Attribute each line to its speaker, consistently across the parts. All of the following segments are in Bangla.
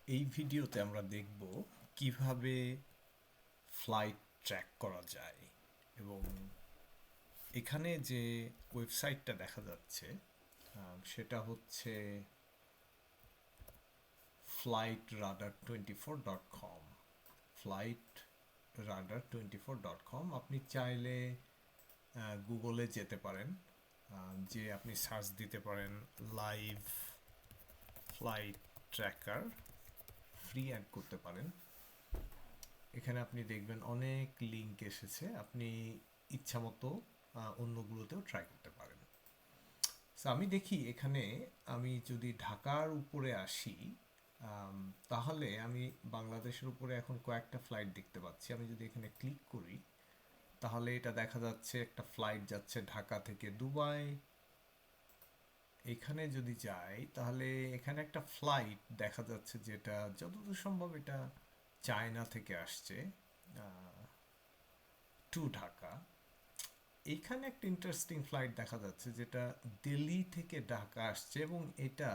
Speaker 1: এই ভিডিওতে আমরা দেখব কিভাবে ফ্লাইট ট্র্যাক করা যায় এবং এখানে যে ওয়েবসাইটটা দেখা যাচ্ছে সেটা হচ্ছে flightradar24.com flightradar24.com। আপনি চাইলে গুগলে যেতে পারেন, যে আপনি সার্চ দিতে পারেন live flight tracker, free add করতে পারেন। এখানে আপনি দেখবেন অনেক লিঙ্ক এসেছে, আপনি ইচ্ছামতো অন্যগুলোতেও ট্রাই করতে পারেন। সো আমি দেখি এখানে, আমি যদি ঢাকার উপরে আসি তাহলে আমি বাংলাদেশের উপরে এখন কয়েকটা ফ্লাইট দেখতে পাচ্ছি। আমি যদি এখানে ক্লিক করি তাহলে এটা দেখা যাচ্ছে একটা ফ্লাইট যাচ্ছে ঢাকা থেকে দুবাই। এখানে যদি যাই তাহলে এখানে একটা ফ্লাইট দেখা যাচ্ছে যেটা যতদূর সম্ভব এটা চায়না থেকে আসছে, টু ঢাকা। এইখানে একটা ইন্টারেস্টিং ফ্লাইট দেখা যাচ্ছে যেটা দিল্লি থেকে ঢাকা আসছে এবং এটা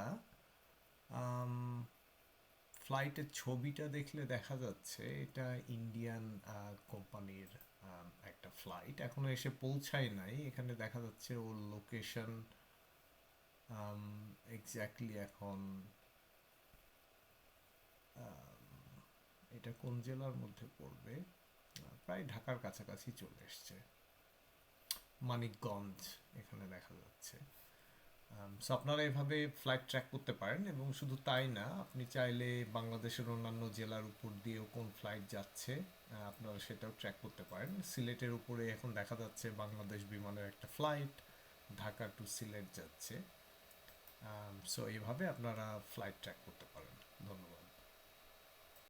Speaker 1: ফ্লাইটের ছবিটা দেখলে দেখা যাচ্ছে এটা ইন্ডিয়ান কোম্পানির একটা ফ্লাইট, এখনো এসে পৌঁছায় নাই। এখানে দেখা যাচ্ছে ওর লোকেশন এক্স্যাক্টলি এখন এটা কোন জেলার মধ্যে পড়বে, প্রায় ঢাকার কাছাকাছি চলে এসছে, মানিকগঞ্জ এখানে দেখা যাচ্ছে। সো আপনারা এভাবে ফ্লাইট ট্র্যাক করতে পারেন এবং শুধু তাই না, আপনি চাইলে বাংলাদেশের অন্যান্য জেলার উপর দিয়েও কোন ফ্লাইট যাচ্ছে আপনারা সেটাও ট্র্যাক করতে পারেন। সিলেটের উপরে এখন দেখা যাচ্ছে বাংলাদেশ বিমানের একটা ফ্লাইট ঢাকা টু সিলেট যাচ্ছে। সো এইভাবে আপনারা ফ্লাইট ট্র্যাক করতে পারেন।